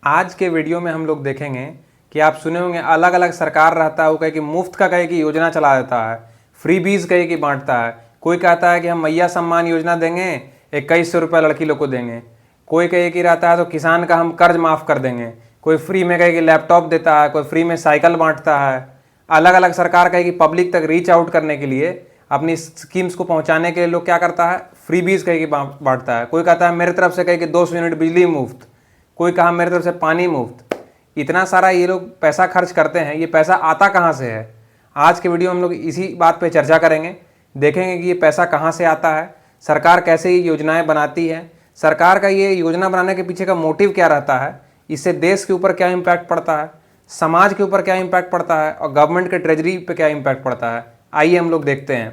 आज के वीडियो में हम लोग देखेंगे कि आप सुने होंगे अलग अलग सरकार रहता है, वो कहे कि मुफ्त का कहे कि योजना चला देता है, फ्री बीज कहे कि बांटता है। कोई कहता है कि हम मैया सम्मान योजना देंगे, 2100 रुपये लड़की लोग को देंगे। कोई कहे कि रहता है तो किसान का हम कर्ज माफ़ कर देंगे। कोई फ्री में कहे कि लैपटॉप देता है, कोई फ्री में साइकिल बांटता है। अलग अलग सरकार कहे कि पब्लिक तक रीच आउट करने के लिए, अपनी स्कीम्स को पहुंचाने के लिए लोग क्या करता है, फ्री बीज कहे कि बांटता है। कोई कहता है मेरे तरफ से कहे कि 200 यूनिट बिजली मुफ्त, कोई कहा मेरे तरफ से पानी मुफ्त। इतना सारा ये लोग पैसा खर्च करते हैं, ये पैसा आता कहाँ से है? आज के वीडियो में हम लोग इसी बात पे चर्चा करेंगे। देखेंगे कि ये पैसा कहाँ से आता है, सरकार कैसे ये योजनाएं बनाती है, सरकार का ये योजना बनाने के पीछे का मोटिव क्या रहता है, इससे देश के ऊपर क्या इम्पैक्ट पड़ता है, समाज के ऊपर क्या इम्पैक्ट पड़ता है और गवर्नमेंट के ट्रेजरी पे क्या इम्पैक्ट पड़ता है। आइए हम लोग देखते हैं।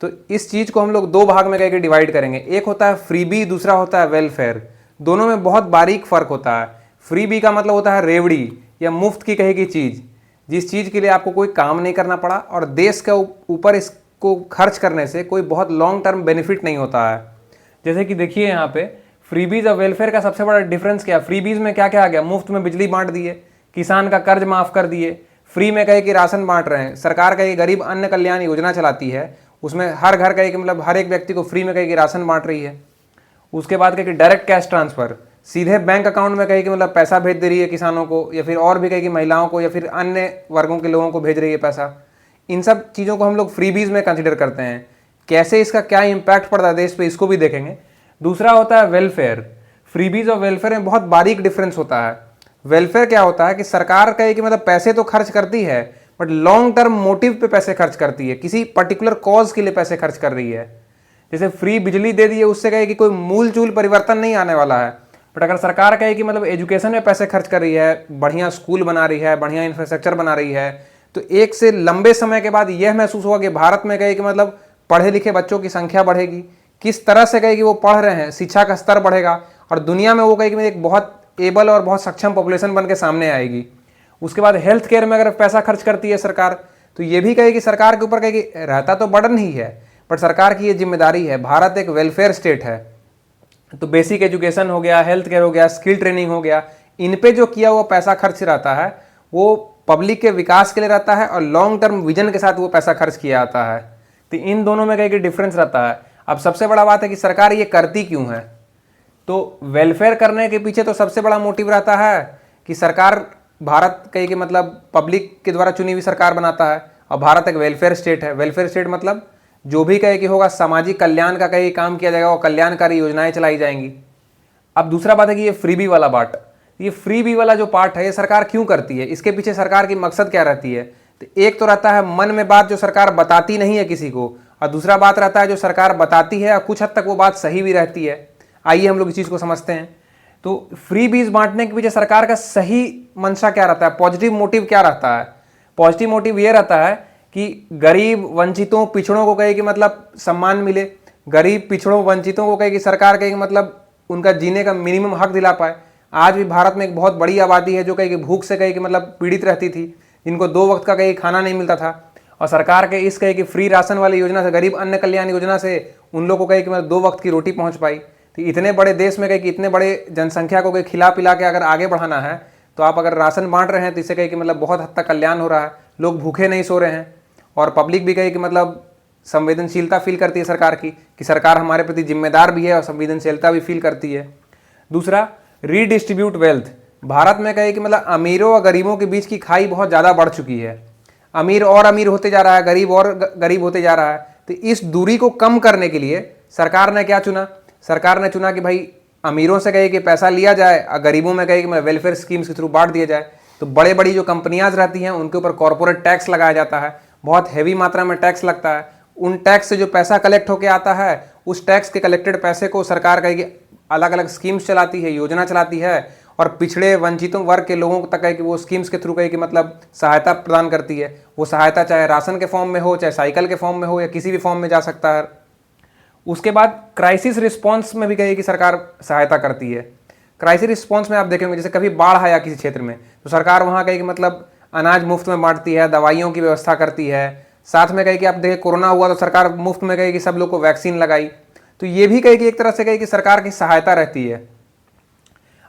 तो इस चीज़ को हम लोग दो भाग में कह के डिवाइड करेंगे। एक होता है फ्रीबी, दूसरा होता है वेलफेयर। दोनों में बहुत बारीक फर्क होता है। फ्रीबी का मतलब होता है रेवड़ी या मुफ्त की कहेगी चीज़, जिस चीज़ के लिए आपको कोई काम नहीं करना पड़ा और देश के ऊपर इसको खर्च करने से कोई बहुत लॉन्ग टर्म बेनिफिट नहीं होता है। जैसे कि देखिए यहाँ पे फ्रीबीज और वेलफेयर का सबसे बड़ा डिफरेंस क्या है। फ्रीबीज में क्या क्या आ गया, मुफ्त में बिजली बांट दिए, किसान का कर्ज माफ़ कर दिए, फ्री में कहे कि राशन बांट रहे हैं। सरकार कहे कि गरीब अन्न कल्याण योजना चलाती है, उसमें हर घर कहे कि मतलब हर एक व्यक्ति को फ्री में कहे कि राशन बांट रही है। उसके बाद कहे कि डायरेक्ट कैश ट्रांसफ़र, सीधे बैंक अकाउंट में कहे कि मतलब पैसा भेज दे रही है किसानों को, या फिर और भी कहे कि महिलाओं को या फिर अन्य वर्गों के लोगों को भेज रही है पैसा। इन सब चीज़ों को हम लोग फ्रीबीज में कंसिडर करते हैं। कैसे इसका क्या इम्पैक्ट पड़ता है देश पे, इसको भी देखेंगे। दूसरा होता है वेलफेयर। फ्रीबीज और वेलफेयर में बहुत बारीक डिफरेंस होता है। वेलफेयर क्या होता है कि सरकार कहे कि मतलब पैसे तो खर्च करती है, बट लॉन्ग टर्म मोटिव पे पैसे खर्च करती है, किसी पर्टिकुलर कॉज के लिए पैसे खर्च कर रही है। जैसे फ्री बिजली दे दी है, उससे कहे कि कोई मूल चूल परिवर्तन नहीं आने वाला है, बट अगर सरकार कहे कि मतलब एजुकेशन में पैसे खर्च कर रही है, बढ़िया स्कूल बना रही है, बढ़िया इंफ्रास्ट्रक्चर बना रही है, तो एक से लंबे समय के बाद यह महसूस होगा कि भारत में कहे कि मतलब पढ़े लिखे बच्चों की संख्या बढ़ेगी। किस तरह से कहे कि वो पढ़ रहे हैं, शिक्षा का स्तर बढ़ेगा और दुनिया में वो कहे कि एक बहुत एबल और बहुत सक्षम पॉपुलेशन बन के सामने आएगी। उसके बाद हेल्थ केयर में अगर पैसा खर्च करती है सरकार, तो ये भी कहे कि सरकार के ऊपर कहे कि रहता तो बर्डन ही है, बट सरकार की ये जिम्मेदारी है। भारत एक वेलफेयर स्टेट है, तो बेसिक एजुकेशन हो गया, हेल्थ केयर हो गया, स्किल ट्रेनिंग हो गया, इन पे जो किया हुआ पैसा खर्च रहता है वो पब्लिक के विकास के लिए रहता है और लॉन्ग टर्म विजन के साथ वो पैसा खर्च किया जाता है। तो इन दोनों में कहीं डिफरेंस रहता है। अब सबसे बड़ा बात है कि सरकार ये करती क्यों है। तो वेलफेयर करने के पीछे तो सबसे बड़ा मोटिव रहता है कि सरकार, भारत कहीं कि मतलब पब्लिक के द्वारा चुनी हुई सरकार बनाता है और भारत एक वेलफेयर स्टेट है। वेलफेयर स्टेट मतलब जो भी कहे कि होगा सामाजिक कल्याण का कहीं काम किया जाएगा, वो कल्याणकारी योजनाएं चलाई जाएंगी। अब दूसरा बात है कि ये फ्रीबी वाला पार्ट, ये फ्रीबी वाला जो पार्ट है ये सरकार क्यों करती है, इसके पीछे सरकार की मकसद क्या रहती है। तो एक तो रहता है मन में बात जो सरकार बताती नहीं है किसी को, और दूसरा बात रहता है जो सरकार बताती है और कुछ हद तक वो बात सही भी रहती है। आइए हम लोग इस चीज़ को समझते हैं। तो फ्री बीज बांटने के पीछे सरकार का सही मंशा क्या रहता है, पॉजिटिव मोटिव क्या रहता है। पॉजिटिव मोटिव ये रहता है कि गरीब वंचितों पिछड़ों को कहे कि मतलब सम्मान मिले, गरीब पिछड़ों वंचितों को कहे कि सरकार कहे कि मतलब उनका जीने का मिनिमम हक दिला पाए। आज भी भारत में एक बहुत बड़ी आबादी है जो कहे कि भूख से कहे कि मतलब पीड़ित रहती थी, जिनको 2 वक्त का कहीं खाना नहीं मिलता था, और सरकार के इस कहे कि फ्री राशन वाली योजना से, गरीब अन्न कल्याण योजना से उन लोगों को कहे कि मतलब 2 वक्त की रोटी पहुंच पाई। तो इतने बड़े देश में कहे कि इतने बड़े जनसंख्या को कहे खिला पिला के अगर आगे बढ़ाना है, तो आप अगर राशन बांट रहे हैं तो इससे कहे कि मतलब बहुत हद तक कल्याण हो रहा है, लोग भूखे नहीं सो रहे हैं, और पब्लिक भी कहे कि मतलब संवेदनशीलता फील करती है सरकार की, कि सरकार हमारे प्रति जिम्मेदार भी है और संवेदनशीलता भी फील करती है। दूसरा, रीडिस्ट्रीब्यूट वेल्थ। भारत में कहे कि मतलब अमीरों और गरीबों के बीच की खाई बहुत ज़्यादा बढ़ चुकी है, अमीर और अमीर होते जा रहा है, गरीब और गरीब होते जा रहा है। तो इस दूरी को कम करने के लिए सरकार ने क्या चुना, सरकार ने चुना कि भाई अमीरों से कहे कि पैसा लिया जाए और गरीबों में कहे कि मतलब वेलफेयर स्कीम्स के थ्रू बांट दिया जाए। तो बड़े बड़ी जो कंपनियां रहती हैं उनके ऊपर कॉर्पोरेट टैक्स लगाया जाता है, बहुत हैवी मात्रा में टैक्स लगता है। उन टैक्स से जो पैसा कलेक्ट होकर आता है, उस टैक्स के कलेक्टेड पैसे को सरकार कहेगी अलग अलग स्कीम्स चलाती है, योजना चलाती है, और पिछड़े वंचितों वर्ग के लोगों तक है कि वो स्कीम्स के थ्रू कहे कि मतलब सहायता प्रदान करती है। वो सहायता चाहे राशन के फॉर्म में हो, चाहे साइकिल के फॉर्म में हो, या किसी भी फॉर्म में जा सकता है। उसके बाद क्राइसिस रिस्पॉन्स में भी कहे कि सरकार सहायता करती है। क्राइसिस रिस्पॉन्स में आप देखेंगे जैसे कभी बाढ़ आया किसी क्षेत्र में, तो सरकार वहाँ कहे कि मतलब अनाज मुफ्त में बांटती है, दवाइयों की व्यवस्था करती है। साथ में कहे कि आप देखिए कोरोना हुआ तो सरकार मुफ्त में कहे कि सब लोग को वैक्सीन लगाई। तो ये भी कहे कि एक तरह से कहे कि सरकार की सहायता रहती है।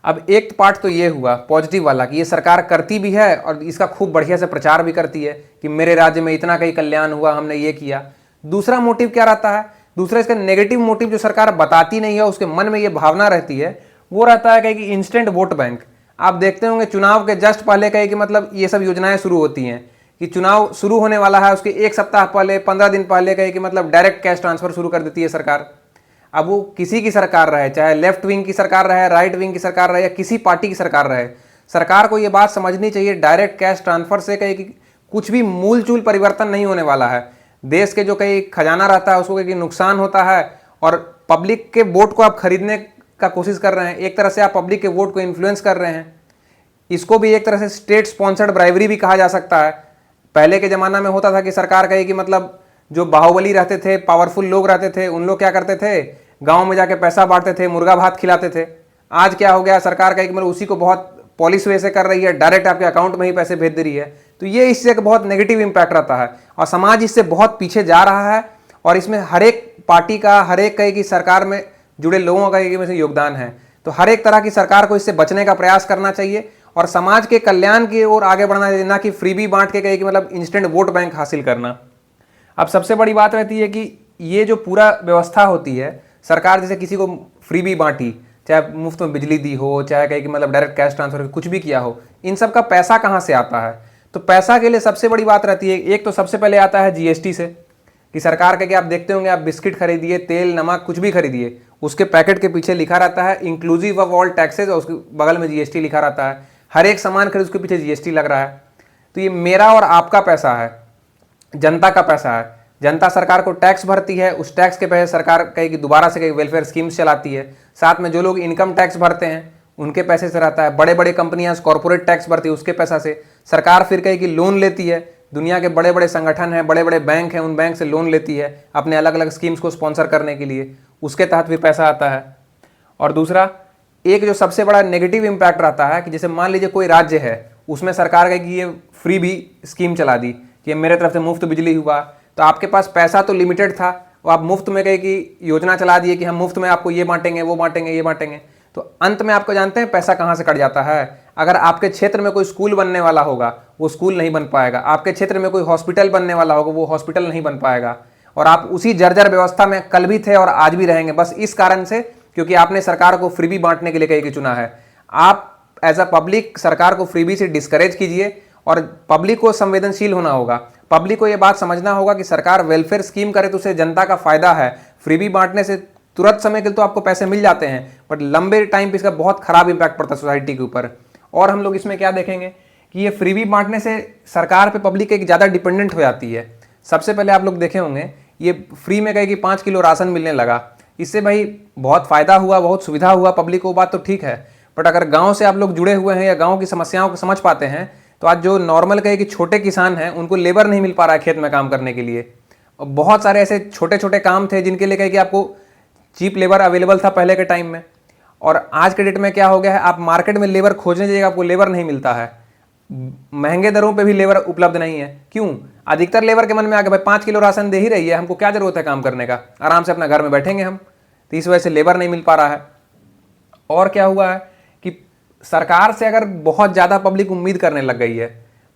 अब एक पार्ट तो ये हुआ पॉजिटिव वाला कि ये सरकार करती भी है और इसका खूब बढ़िया से प्रचार भी करती है कि मेरे राज्य में इतना कहीं कल्याण हुआ, हमने ये किया। दूसरा मोटिव क्या रहता है, दूसरा इसका नेगेटिव मोटिव जो सरकार बताती नहीं है, उसके मन में ये भावना रहती है, वो रहता है कि इंस्टेंट वोट बैंक। आप देखते होंगे चुनाव के जस्ट पहले कहे कि मतलब ये सब योजनाएं शुरू होती हैं कि चुनाव शुरू होने वाला है, उसके एक सप्ताह पहले 15 दिन पहले कहे कि मतलब डायरेक्ट कैश ट्रांसफर शुरू कर देती है सरकार। अब वो किसी की सरकार रहे, चाहे लेफ्ट विंग की सरकार रहे, राइट विंग की सरकार रहे या किसी पार्टी की सरकार रहे, सरकार को ये बात समझनी चाहिए डायरेक्ट कैश ट्रांसफर से कहीं कुछ भी मूल चूल परिवर्तन नहीं होने वाला है। देश के जो कहीं खजाना रहता है उसको कहीं नुकसान होता है और पब्लिक के वोट को आप खरीदने का कोशिश कर रहे हैं। एक तरह से आप पब्लिक के वोट को इन्फ्लुएंस कर रहे हैं। इसको भी एक तरह से स्टेट स्पॉन्सर्ड ब्राइवरी भी कहा जा सकता है। पहले के ज़माना में होता था कि सरकार कहे कि मतलब जो बाहुबली रहते थे, पावरफुल लोग रहते थे, उन लोग क्या करते थे, गांव में जाके पैसा बांटते थे, मुर्गा भात खिलाते थे। आज क्या हो गया, सरकार कहे कि मतलब उसी को बहुत पॉलिश वे से कर रही है, डायरेक्ट आपके अकाउंट में ही पैसे भेज दे रही है। तो ये इससे एक बहुत नेगेटिव इंपैक्ट रहता है और समाज इससे बहुत पीछे जा रहा है। और इसमें हर एक पार्टी का, हर एक कहे कि सरकार में जुड़े लोगों का इसमें योगदान है। तो हर एक तरह की सरकार को इससे बचने का प्रयास करना चाहिए और समाज के कल्याण की ओर आगे बढ़ना चाहिए, ना कि फ्रीबी बांट के कहे कि मतलब इंस्टेंट वोट बैंक हासिल करना। अब सबसे बड़ी बात रहती है कि ये जो पूरा व्यवस्था होती है, सरकार जैसे किसी को फ्रीबी बांटी, चाहे मुफ्त में बिजली दी हो, चाहे कहे कि मतलब डायरेक्ट कैश ट्रांसफर कुछ भी किया हो, इन सब का पैसा कहाँ से आता है? तो पैसा के लिए सबसे बड़ी बात रहती है, एक तो सबसे पहले आता है जीएसटी से, कि सरकार के आप देखते होंगे, आप बिस्किट खरीदिए, तेल नमक कुछ भी खरीदिए, उसके पैकेट के पीछे लिखा रहता है इंक्लूसिव ऑफ ऑल टैक्सेस और उसके बगल में जीएसटी लिखा रहता है। हर एक सामान खरीद उसके पीछे जीएसटी लग रहा है। तो ये मेरा और आपका पैसा है, जनता का पैसा है। जनता सरकार को टैक्स भरती है, उस टैक्स के पैसे सरकार कहीं दोबारा से कहीं वेलफेयर स्कीम्स चलाती है। साथ में जो लोग इनकम टैक्स भरते हैं उनके पैसे से रहता है। बड़े बड़े कंपनियां कॉर्पोरेट टैक्स भरती है, उसके पैसा से सरकार फिर कहीं की लोन लेती है। दुनिया के बड़े बड़े संगठन हैं, बड़े बड़े बैंक हैं, उन बैंक से लोन लेती है अपने अलग अलग स्कीम्स को स्पॉन्सर करने के लिए, उसके तहत भी पैसा आता है। और दूसरा एक जो सबसे बड़ा नेगेटिव इम्पैक्ट रहता है कि जैसे मान लीजिए कोई राज्य है, उसमें सरकार कहे कि ये फ्री भी स्कीम चला दी कि मेरे तरफ से मुफ्त बिजली हुआ, तो आपके पास पैसा तो लिमिटेड था, वो आप मुफ्त में कहे कि योजना चला दिए कि हम मुफ्त में आपको ये बांटेंगे, वो बांटेंगे, ये बांटेंगे। तो अंत में आपको जानते हैं पैसा कहाँ से कट जाता है? अगर आपके क्षेत्र में कोई स्कूल बनने वाला होगा, वो स्कूल नहीं बन पाएगा। आपके क्षेत्र में कोई हॉस्पिटल बनने वाला होगा, वो हॉस्पिटल नहीं बन पाएगा। और आप उसी जर्जर व्यवस्था में कल भी थे और आज भी रहेंगे, बस इस कारण से क्योंकि आपने सरकार को फ्रीबी बांटने के लिए कहीं चुना है। आप एज अ पब्लिक सरकार को फ्रीबी से डिस्करेज कीजिए और पब्लिक को संवेदनशील होना होगा। पब्लिक को यह बात समझना होगा कि सरकार वेलफेयर स्कीम करे तो उससे जनता का फायदा है। फ्रीबी बांटने से तुरंत समय के लिए तो आपको पैसे मिल जाते हैं, बट लंबे टाइम पे इसका बहुत खराब इंपैक्ट पड़ता है सोसाइटी के ऊपर। और हम लोग इसमें क्या देखेंगे कि ये फ्रीबी बांटने से सरकार पे पब्लिक एक ज़्यादा डिपेंडेंट हो जाती है। सबसे पहले आप लोग देखे होंगे ये फ्री में कहे कि 5 किलो राशन मिलने लगा, इससे भाई बहुत फ़ायदा हुआ, बहुत सुविधा हुआ पब्लिक को, बात तो ठीक है। बट अगर गाँव से आप लोग जुड़े हुए हैं या गाँव की समस्याओं को समझ पाते हैं, तो आज जो नॉर्मल कहे कि छोटे किसान हैं उनको लेबर नहीं मिल पा रहा है खेत में काम करने के लिए। और बहुत सारे ऐसे छोटे छोटे काम थे जिनके लिए कहे कि आपको चीप लेबर अवेलेबल था पहले के टाइम में, और आज के डेट में क्या हो गया है, आप मार्केट में लेबर खोजने जाइएगा आपको लेबर नहीं मिलता है। महंगे दरों पे भी लेबर उपलब्ध नहीं है। क्यों? अधिकतर लेबर के मन में आ गया भाई 5 किलो राशन दे ही रही है, हमको क्या जरूरत है काम करने का, आराम से अपना घर में बैठेंगे हम। तो इस वजह से लेबर नहीं मिल पा रहा है। और क्या हुआ है कि सरकार से अगर बहुत ज़्यादा पब्लिक उम्मीद करने लग गई है।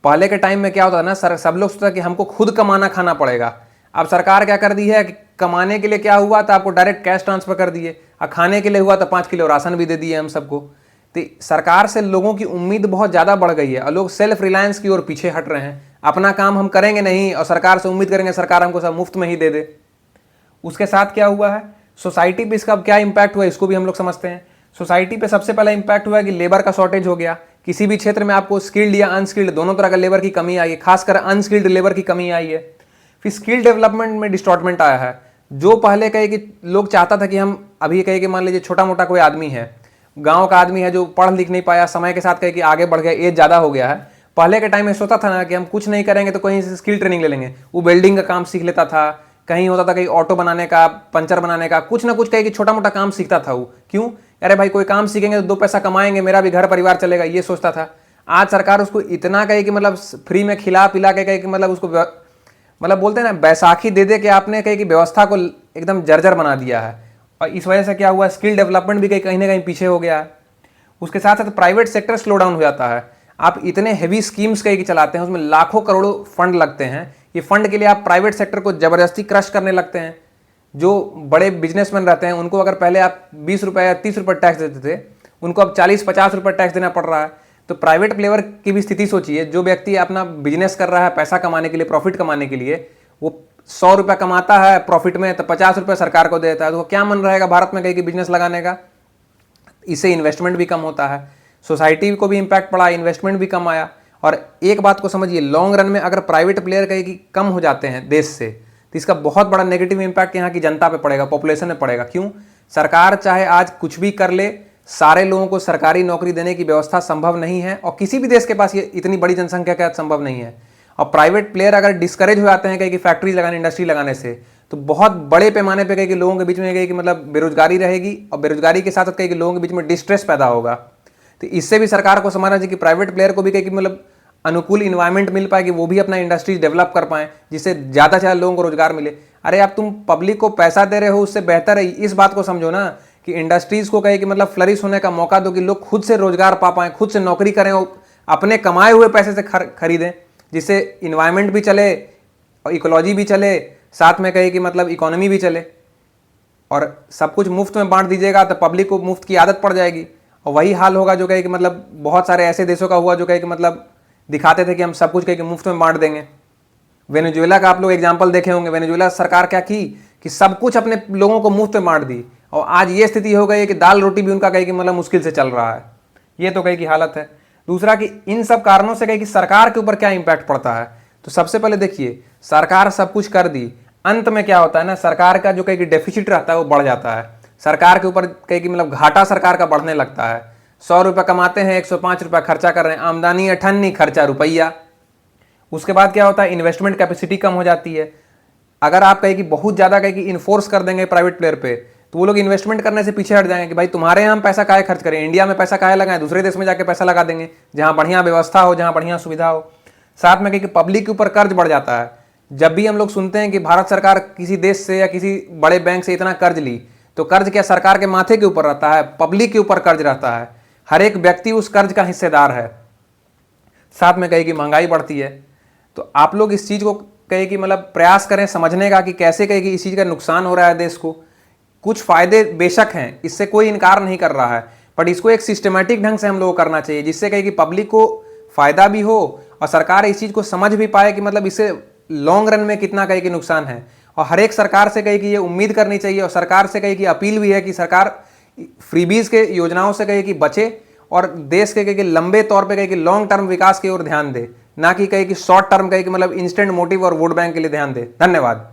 पहले के टाइम में क्या होता था ना, सब लोग सोचता कि हमको खुद कमाना खाना पड़ेगा। अब सरकार क्या कर दी है कि कमाने के लिए क्या हुआ तो आपको डायरेक्ट कैश ट्रांसफर कर दिए, और खाने के लिए हुआ तो 5 किलो राशन भी दे दिए हम सबको। तो सरकार से लोगों की उम्मीद बहुत ज़्यादा बढ़ गई है और लोग सेल्फ रिलायंस की ओर पीछे हट रहे हैं। अपना काम हम करेंगे नहीं और सरकार से उम्मीद करेंगे सरकार हमको सब मुफ्त में ही दे दे। उसके साथ क्या हुआ है, सोसाइटी पे इसका क्या इम्पैक्ट हुआ इसको भी हम लोग समझते हैं। सोसाइटी पे सबसे पहला इंपैक्ट हुआ है कि लेबर का शॉर्टेज हो गया। किसी भी क्षेत्र में आपको स्किल्ड या अनस्किल्ड दोनों तरह का लेबर की कमी आई है, खासकर अनस्किल्ड लेबर की कमी आई है। फिर स्किल डेवलपमेंट में डिस्टॉर्टमेंट आया है। जो पहले कहे कि लोग चाहता था कि हम अभी कहे कि मान लीजिए छोटा मोटा कोई आदमी है, गांव का आदमी है जो पढ़ लिख नहीं पाया, समय के साथ कहे कि आगे बढ़ गया, एज ज़्यादा हो गया है। पहले के टाइम में सोचता था ना कि हम कुछ नहीं करेंगे तो कहीं से स्किल ट्रेनिंग ले लेंगे, वो वेल्डिंग का काम सीख लेता था, कहीं होता था कहीं ऑटो बनाने का, पंचर बनाने का, कुछ ना कुछ कहे कि छोटा मोटा काम सीखता था वो। क्यों? अरे भाई कोई काम सीखेंगे तो 2 पैसा कमाएंगे, मेरा भी घर परिवार चलेगा, ये सोचता था। आज सरकार उसको इतना कहे कि मतलब फ्री में खिला पिला के कहे कि मतलब उसको मतलब बोलते हैं ना बैसाखी दे दे के आपने कहे कि व्यवस्था को एकदम जर्जर बना दिया है। और इस वजह से क्या हुआ, स्किल डेवलपमेंट भी कहीं ना कहीं पीछे हो गया है। उसके साथ साथ प्राइवेट सेक्टर स्लो डाउन हो जाता है। आप इतने हेवी स्कीम्स कहीं की चलाते हैं, उसमें लाखों करोड़ों फंड लगते हैं, ये फंड के लिए आप प्राइवेट सेक्टर को जबरदस्ती क्रश करने लगते हैं। जो बड़े बिजनेसमैन रहते हैं उनको अगर पहले आप 20 रुपये या 30 रुपये टैक्स देते थे, उनको अब 40-50 रुपये टैक्स देना पड़ रहा है। तो प्राइवेट प्लेयर की भी स्थिति सोचिए। जो व्यक्ति अपना बिजनेस कर रहा है पैसा कमाने के लिए, प्रॉफिट कमाने के लिए, वो 100 रुपये कमाता है प्रॉफिट में, तो 50 रुपये सरकार को देता है। तो वो क्या मन रहेगा भारत में कहीं की बिजनेस लगाने का? इससे इन्वेस्टमेंट भी कम होता है, सोसाइटी को भी इंपैक्ट पड़ा, इन्वेस्टमेंट भी कम आया। और एक बात को समझिए, लॉन्ग रन में अगर प्राइवेट प्लेयर कहीं की कम हो जाते हैं देश से, तो इसका बहुत बड़ा नेगेटिव इंपैक्ट यहाँ की जनता पे पड़ेगा, पॉपुलेशन में पड़ेगा। क्यों? सरकार चाहे आज कुछ भी कर ले, सारे लोगों को सरकारी नौकरी देने की व्यवस्था संभव नहीं है, और किसी भी देश के पास ये इतनी बड़ी जनसंख्या के साथ संभव नहीं है। और प्राइवेट प्लेयर अगर डिस्करेज हो जाते हैं कहीं की फैक्ट्री लगाने, इंडस्ट्री लगाने से, तो बहुत बड़े पैमाने पे कहीं के लोगों के बीच में कहीं की मतलब बेरोजगारी रहेगी, और बेरोजगारी के साथ साथ कहीं के लोगों के बीच में डिस्ट्रेस पैदा होगा। तो इससे भी सरकार को समझना चाहिए कि प्राइवेट प्लेयर को भी कहीं की मतलब अनुकूल इन्वायरमेंट मिल पाए कि वो भी अपना इंडस्ट्रीज डेवलप कर पाएं, जिससे ज़्यादा से ज़्यादा लोगों को रोजगार मिले। अरे आप तुम पब्लिक को पैसा दे रहे हो, उससे बेहतर है इस बात को समझो ना कि इंडस्ट्रीज को कहीं कि मतलब फ्लरिश होने का मौका दो, कि लोग खुद से रोजगार पा पाएं, खुद से नौकरी करें और अपने कमाए हुए पैसे से खरीदें, जिससे इन्वायरमेंट भी चले और इकोलॉजी भी चले, साथ में कहीं कि मतलब इकोनॉमी भी चले। और सब कुछ मुफ्त में बांट दीजिएगा तो पब्लिक को मुफ्त की आदत पड़ जाएगी, और वही हाल होगा जो कहे कि मतलब बहुत सारे ऐसे देशों का हुआ जो कहे कि मतलब दिखाते थे कि हम सब कुछ कहे कि मुफ्त में बांट देंगे। वेनेजुएला का आप लोग एग्जाम्पल देखे होंगे। वेनेजुएला सरकार क्या की कि सब कुछ अपने लोगों को मुफ्त में बांट दी, और आज ये स्थिति हो गई है कि दाल रोटी भी उनका कहे कि मतलब मुश्किल से चल रहा है। ये तो कहे की हालत है। दूसरा कि इन सब कारणों से कहे कि सरकार के ऊपर क्या इंपैक्ट पड़ता है। तो सबसे पहले देखिए, सरकार सब कुछ कर दी, अंत में क्या होता है ना, सरकार का जो कहे कि डेफिसिट रहता है वो बढ़ जाता है। सरकार के ऊपर कहे कि मतलब घाटा सरकार का बढ़ने लगता है। 100 रुपये कमाते हैं, 105 रुपये खर्चा कर रहे हैं, आमदनी 98, खर्चा रुपया। उसके बाद क्या होता है, इन्वेस्टमेंट कैपेसिटी कम हो जाती है। अगर आप कहे कि बहुत ज़्यादा कहे कि इन्फोर्स कर देंगे प्राइवेट प्लेयर पे, तो वो लोग इन्वेस्टमेंट करने से पीछे हट जाएंगे कि भाई तुम्हारे यहाँ हम पैसा काहे खर्च करें, इंडिया में पैसा काहे लगाएं, दूसरे देश में जाके पैसा लगा देंगे जहाँ बढ़िया व्यवस्था हो, जहाँ बढ़िया सुविधा हो। साथ में कहे कि पब्लिक के ऊपर कर्ज बढ़ जाता है। जब भी हम लोग सुनते हैं कि भारत सरकार किसी देश से या किसी बड़े बैंक से इतना कर्ज ली, तो कर्ज क्या सरकार के माथे के ऊपर रहता है, पब्लिक के ऊपर कर्ज रहता है। हर एक व्यक्ति उस कर्ज का हिस्सेदार है। साथ में कहे कि महंगाई बढ़ती है। तो आप लोग इस चीज़ को कहे कि मतलब प्रयास करें समझने का कि कैसे कहे कि इस चीज़ का नुकसान हो रहा है देश को। कुछ फायदे बेशक हैं, इससे कोई इनकार नहीं कर रहा है, बट इसको एक सिस्टमेटिक ढंग से हम लोग को करना चाहिए, जिससे कहे कि पब्लिक को फायदा भी हो और सरकार इस चीज़ को समझ भी पाए कि मतलब इससे लॉन्ग रन में कितना कहे कि नुकसान है। और हर एक सरकार से कहे कि ये उम्मीद करनी चाहिए, और सरकार से कहे कि अपील भी है कि सरकार फ्रीबीज के योजनाओं से कहे कि बचे और देश के कहे कि लंबे तौर पे कहे कि लॉन्ग टर्म विकास की ओर ध्यान दे, ना कि कहे कि शॉर्ट टर्म कहे कि मतलब इंस्टेंट मोटिव और वोट बैंक के लिए ध्यान दे। धन्यवाद।